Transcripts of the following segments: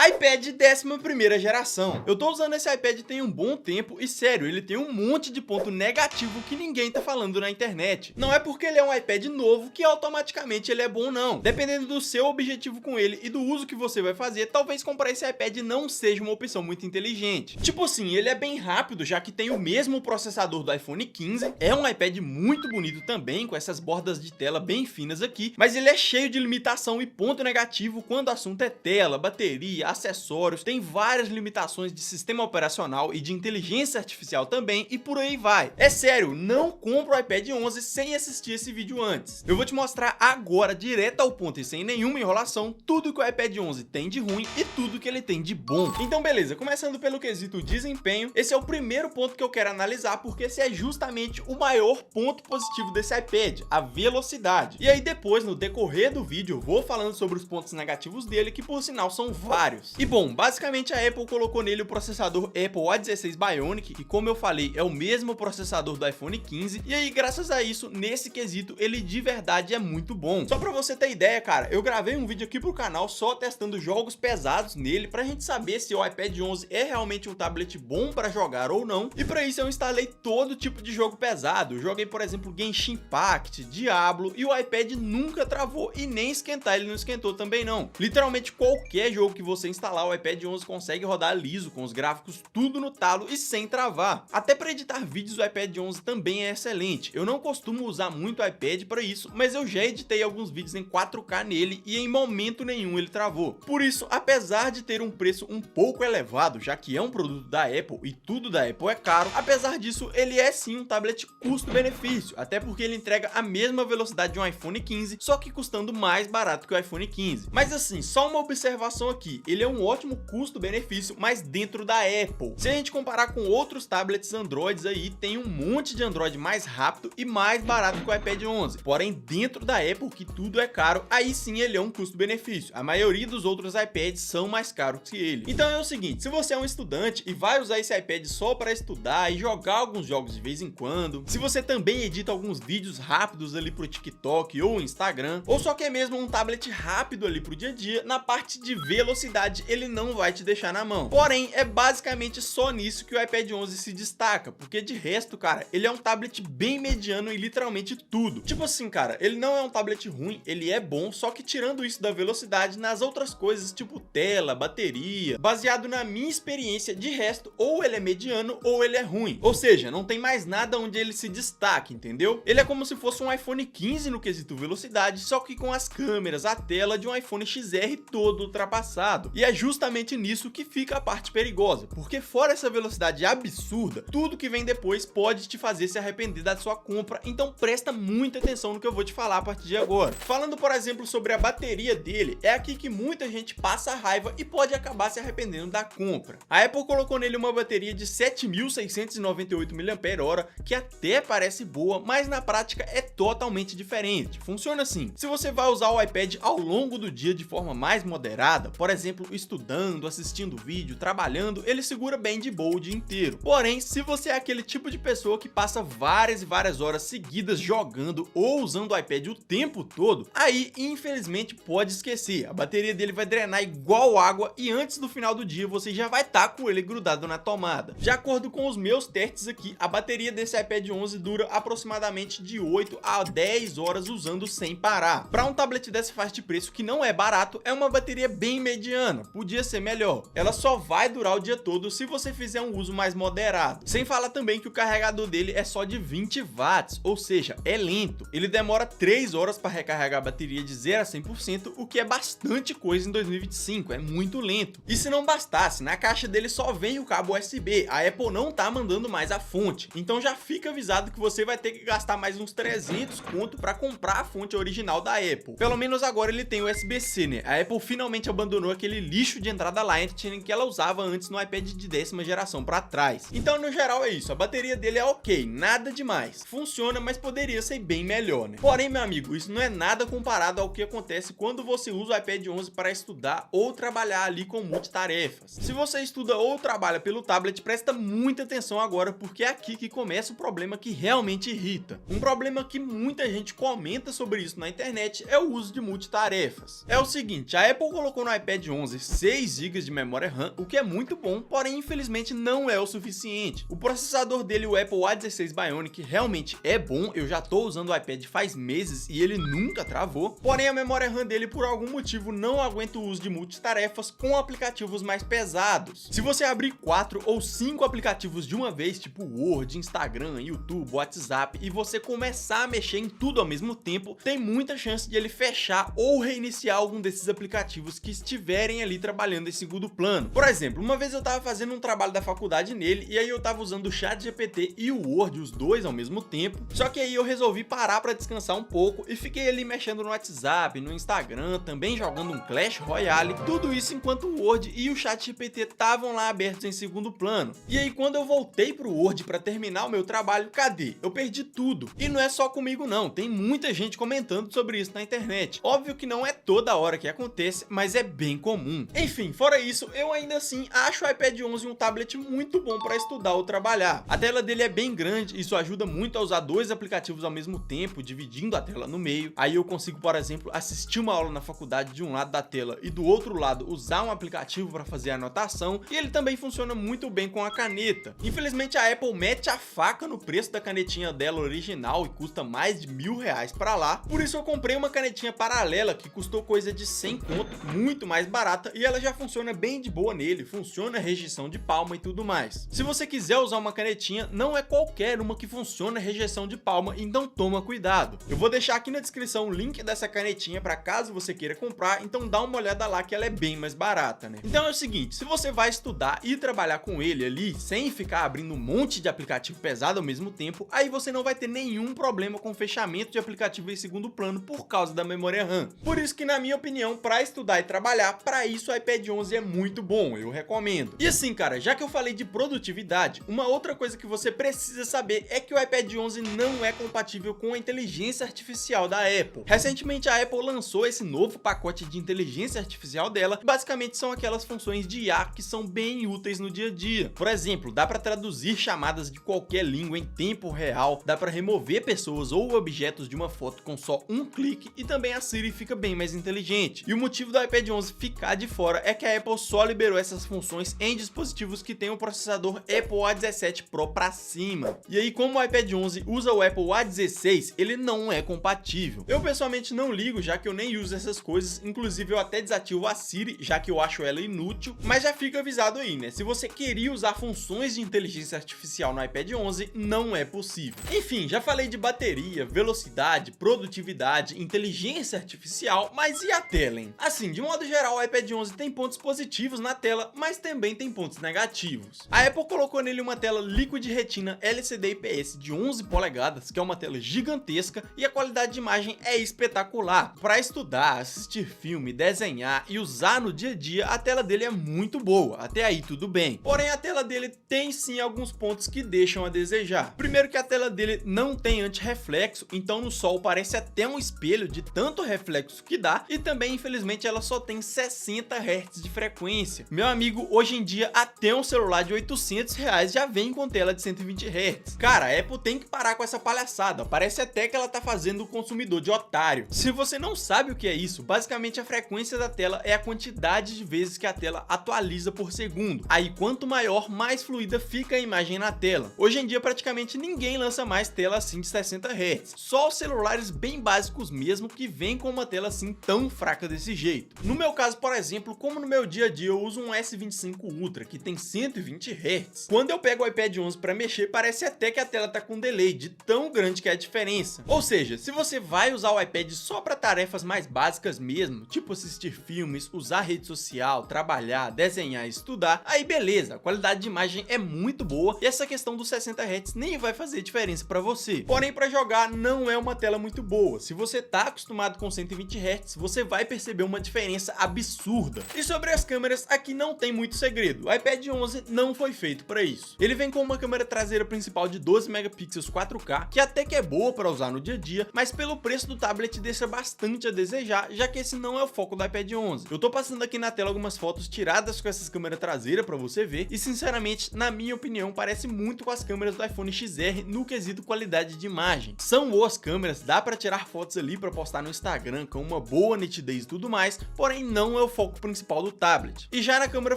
iPad 11ª geração. Eu tô usando esse iPad tem um bom tempo e sério, ele tem um monte de ponto negativo que ninguém tá falando na internet. Não é porque ele é um iPad novo que automaticamente ele é bom não. Dependendo do seu objetivo com ele e do uso que você vai fazer, talvez comprar esse iPad não seja uma opção muito inteligente. Tipo assim, ele é bem rápido, já que tem o mesmo processador do iPhone 15, é um iPad muito bonito também, com essas bordas de tela bem finas aqui, mas ele é cheio de limitação e ponto negativo quando o assunto é tela, bateria, acessórios, tem várias limitações de sistema operacional e de inteligência artificial também, e por aí vai. É sério, não compra o iPad 11 sem assistir esse vídeo antes. Eu vou te mostrar agora, direto ao ponto e sem nenhuma enrolação, tudo que o iPad 11 tem de ruim e tudo que ele tem de bom. Então beleza, começando pelo quesito desempenho, esse é o primeiro ponto que eu quero analisar, porque esse é justamente o maior ponto positivo desse iPad, a velocidade. E aí depois, no decorrer do vídeo, eu vou falando sobre os pontos negativos dele, que por sinal são vários. E bom, basicamente a Apple colocou nele o processador Apple A16 Bionic, que como eu falei, é o mesmo processador do iPhone 15, e aí graças a isso, nesse quesito, ele de verdade é muito bom. Só pra você ter ideia, cara, eu gravei um vídeo aqui pro canal só testando jogos pesados nele, pra gente saber se o iPad 11 é realmente um tablet bom pra jogar ou não, e pra isso eu instalei todo tipo de jogo pesado. Eu joguei, por exemplo, Genshin Impact, Diablo, e o iPad nunca travou e nem esquentar, ele não esquentou também não. Literalmente qualquer jogo que você instalar, o iPad 11 consegue rodar liso, com os gráficos tudo no talo e sem travar. Até para editar vídeos o iPad 11 também é excelente. Eu não costumo usar muito o iPad para isso, mas eu já editei alguns vídeos em 4K nele e em momento nenhum ele travou. Por isso, apesar de ter um preço um pouco elevado, já que é um produto da Apple e tudo da Apple é caro, apesar disso, ele é sim um tablet custo-benefício, até porque ele entrega a mesma velocidade de um iPhone 15, só que custando mais barato que o iPhone 15. Mas assim, só uma observação aqui, ele é um ótimo custo-benefício, mas dentro da Apple. Se a gente comparar com outros tablets Androids aí, tem um monte de Android mais rápido e mais barato que o iPad 11. Porém, dentro da Apple, que tudo é caro, aí sim ele é um custo-benefício. A maioria dos outros iPads são mais caros que ele. Então é o seguinte, se você é um estudante e vai usar esse iPad só para estudar e jogar alguns jogos de vez em quando, se você também edita alguns vídeos rápidos ali pro TikTok ou Instagram, ou só quer mesmo um tablet rápido ali pro dia a dia, na parte de velocidade ele não vai te deixar na mão. Porém, é basicamente só nisso que o iPad 11 se destaca, porque de resto, cara, ele é um tablet bem mediano em literalmente tudo. Tipo assim, cara, ele não é um tablet ruim, ele é bom, só que tirando isso da velocidade, nas outras coisas, tipo tela, bateria, baseado na minha experiência, de resto, ou ele é mediano ou ele é ruim. Ou seja, não tem mais nada onde ele se destaque, entendeu? Ele é como se fosse um iPhone 15 no quesito velocidade, só que com as câmeras, a tela de um iPhone XR todo ultrapassado. E é justamente nisso que fica a parte perigosa, porque fora essa velocidade absurda, tudo que vem depois pode te fazer se arrepender da sua compra, então presta muita atenção no que eu vou te falar a partir de agora. Falando, por exemplo, sobre a bateria dele, é aqui que muita gente passa raiva e pode acabar se arrependendo da compra. A Apple colocou nele uma bateria de 7.698 mAh, que até parece boa, mas na prática é totalmente diferente. Funciona assim: se você vai usar o iPad ao longo do dia de forma mais moderada, por exemplo, estudando, assistindo vídeo, trabalhando, ele segura bem de boa o dia inteiro. Porém, se você é aquele tipo de pessoa que passa várias e várias horas seguidas jogando ou usando o iPad o tempo todo, aí infelizmente pode esquecer, a bateria dele vai drenar igual água e antes do final do dia você já vai estar com ele grudado na tomada. De acordo com os meus testes aqui, a bateria desse iPad 11 dura aproximadamente de 8 a 10 horas usando sem parar. Para um tablet dessa faixa de preço, que não é barato, é uma bateria bem mediana, podia ser melhor. Ela só vai durar o dia todo se você fizer um uso mais moderado. Sem falar também que o carregador dele é só de 20 watts, ou seja, é lento. Ele demora 3 horas para recarregar a bateria de 0 a 100%, o que é bastante coisa em 2025, é muito lento. E se não bastasse, na caixa dele só vem o cabo USB, a Apple não tá mandando mais a fonte, então já fica avisado que você vai ter que gastar mais uns 300 conto para comprar a fonte original da Apple. Pelo menos agora ele tem USB-C, né? A Apple finalmente abandonou aquele lixo de entrada Lightning que ela usava antes no iPad de 10ª geração para trás. Então no geral é isso, a bateria dele é ok, nada demais. Funciona, mas poderia ser bem melhor, né? Porém, meu amigo, isso não é nada comparado ao que acontece quando você usa o iPad 11 para estudar ou trabalhar ali com multitarefas. Se você estuda ou trabalha pelo tablet, presta muita atenção agora, porque é aqui que começa o problema que realmente irrita. Um problema que muita gente comenta sobre isso na internet é o uso de multitarefas. É o seguinte, a Apple colocou no iPad 11 11 6 GB de memória RAM, o que é muito bom, porém infelizmente não é o suficiente. O processador dele, o Apple A16 Bionic, realmente é bom, eu já tô usando o iPad faz meses e ele nunca travou, porém a memória RAM dele por algum motivo não aguenta o uso de multitarefas com aplicativos mais pesados. Se você abrir 4 ou 5 aplicativos de uma vez, tipo Word, Instagram, YouTube, WhatsApp, e você começar a mexer em tudo ao mesmo tempo, tem muita chance de ele fechar ou reiniciar algum desses aplicativos que estiverem ali trabalhando em segundo plano. Por exemplo, uma vez eu tava fazendo um trabalho da faculdade nele, e aí eu tava usando o ChatGPT e o Word, os dois ao mesmo tempo, só que aí eu resolvi parar pra descansar um pouco e fiquei ali mexendo no WhatsApp, no Instagram, também jogando um Clash Royale, tudo isso enquanto o Word e o ChatGPT estavam lá abertos em segundo plano. E aí quando eu voltei pro Word pra terminar o meu trabalho, cadê? Eu perdi tudo. E não é só comigo não, tem muita gente comentando sobre isso na internet. Óbvio que não é toda hora que acontece, mas é bem comum. Enfim, fora isso, eu ainda assim acho o iPad 11 um tablet muito bom para estudar ou trabalhar. A tela dele é bem grande, isso ajuda muito a usar dois aplicativos ao mesmo tempo, dividindo a tela no meio. Aí eu consigo, por exemplo, assistir uma aula na faculdade de um lado da tela e do outro lado usar um aplicativo para fazer anotação, e ele também funciona muito bem com a caneta. Infelizmente a Apple mete a faca no preço da canetinha dela original e custa mais de R$1.000 para lá, por isso eu comprei uma canetinha paralela que custou coisa de 100 conto, muito mais barata, e ela já funciona bem de boa nele, funciona rejeição de palma e tudo mais. Se você quiser usar uma canetinha, não é qualquer uma que funciona rejeição de palma, então toma cuidado. Eu vou deixar aqui na descrição o link dessa canetinha para caso você queira comprar, então dá uma olhada lá que ela é bem mais barata, né? Então é o seguinte, se você vai estudar e trabalhar com ele ali, sem ficar abrindo um monte de aplicativo pesado ao mesmo tempo, aí você não vai ter nenhum problema com fechamento de aplicativo em segundo plano por causa da memória RAM. Por isso que, na minha opinião, para estudar e trabalhar, para isso o iPad 11 é muito bom, eu recomendo. E assim, cara, já que eu falei de produtividade, uma outra coisa que você precisa saber é que o iPad 11 não é compatível com a inteligência artificial da Apple. Recentemente a Apple lançou esse novo pacote de inteligência artificial dela, basicamente são aquelas funções de IA que são bem úteis no dia a dia. Por exemplo, dá para traduzir chamadas de qualquer língua em tempo real, dá para remover pessoas ou objetos de uma foto com só um clique, e também a Siri fica bem mais inteligente. E o motivo do iPad 11 ficar de fora é que a Apple só liberou essas funções em dispositivos que têm o processador Apple A17 Pro para cima. E aí, como o iPad 11 usa o Apple A16, ele não é compatível. Eu pessoalmente não ligo, já que eu nem uso essas coisas, inclusive eu até desativo a Siri, já que eu acho ela inútil, mas já fica avisado aí, né? Se você queria usar funções de inteligência artificial no iPad 11, não é possível. Enfim, já falei de bateria, velocidade, produtividade, inteligência artificial, mas e a tela, hein? Assim, de modo geral, o iPad 11 tem pontos positivos na tela, mas também tem pontos negativos. A Apple colocou nele uma tela Liquid Retina LCD IPS de 11 polegadas, que é uma tela gigantesca, e a qualidade de imagem é espetacular. Para estudar, assistir filme, desenhar e usar no dia a dia, a tela dele é muito boa, até aí tudo bem. Porém, a tela dele tem sim alguns pontos que deixam a desejar. Primeiro que a tela dele não tem anti-reflexo, então no sol parece até um espelho de tanto reflexo que dá, e também infelizmente ela só tem 60 Hz de frequência. Meu amigo, hoje em dia até um celular de R$800 já vem com tela de 120 Hz. Cara, a Apple tem que parar com essa palhaçada, parece até que ela tá fazendo o consumidor de otário. Se você não sabe o que é isso, basicamente a frequência da tela é a quantidade de vezes que a tela atualiza por segundo. Aí quanto maior, mais fluida fica a imagem na tela. Hoje em dia praticamente ninguém lança mais tela assim de 60 Hz. Só os celulares bem básicos mesmo que vêm com uma tela assim tão fraca desse jeito. No meu caso, por exemplo, como no meu dia a dia eu uso um S25 Ultra que tem 120 Hz, quando eu pego o iPad 11 para mexer, parece até que a tela tá com delay de tão grande que é a diferença. Ou seja, se você vai usar o iPad só para tarefas mais básicas mesmo, tipo assistir filmes, usar rede social, trabalhar, desenhar e estudar, aí beleza, a qualidade de imagem é muito boa e essa questão dos 60 Hz nem vai fazer diferença para você. Porém, para jogar não é uma tela muito boa. Se você tá acostumado com 120 Hz, você vai perceber uma diferença absurda. E sobre as câmeras, aqui não tem muito segredo. O iPad 11 não foi feito para isso. Ele vem com uma câmera traseira principal de 12 megapixels 4K, que até que é boa para usar no dia a dia, mas pelo preço do tablet deixa bastante a desejar, já que esse não é o foco do iPad 11. Eu tô passando aqui na tela algumas fotos tiradas com essas câmeras traseiras para você ver, e sinceramente, na minha opinião, parece muito com as câmeras do iPhone XR no quesito qualidade de imagem. São boas câmeras, dá para tirar fotos ali para postar no Instagram com uma boa nitidez e tudo mais, porém não é o foco foco principal do tablet. E já na câmera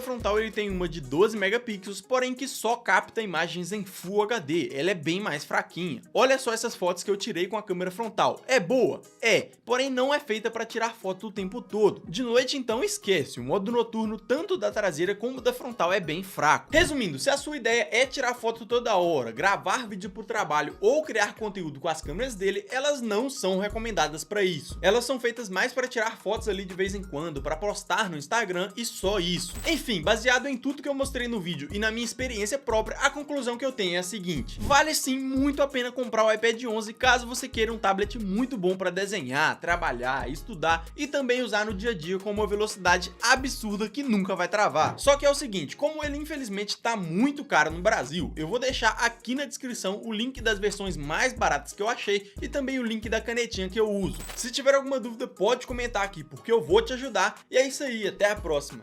frontal ele tem uma de 12 megapixels, porém que só capta imagens em Full HD, ela é bem mais fraquinha. Olha só essas fotos que eu tirei com a câmera frontal, é boa? É, porém não é feita para tirar foto o tempo todo. De noite então esquece, o modo noturno tanto da traseira como da frontal é bem fraco. Resumindo, se a sua ideia é tirar foto toda hora, gravar vídeo pro trabalho ou criar conteúdo com as câmeras dele, elas não são recomendadas para isso. Elas são feitas mais para tirar fotos ali de vez em quando, para postar no Instagram e só isso. Enfim, baseado em tudo que eu mostrei no vídeo e na minha experiência própria, a conclusão que eu tenho é a seguinte: vale sim muito a pena comprar o iPad 11 caso você queira um tablet muito bom para desenhar, trabalhar, estudar e também usar no dia a dia com uma velocidade absurda que nunca vai travar. Só que é o seguinte, como ele infelizmente tá muito caro no Brasil, eu vou deixar aqui na descrição o link das versões mais baratas que eu achei e também o link da canetinha que eu uso. Se tiver alguma dúvida pode comentar aqui porque eu vou te ajudar e é isso aí, até a próxima.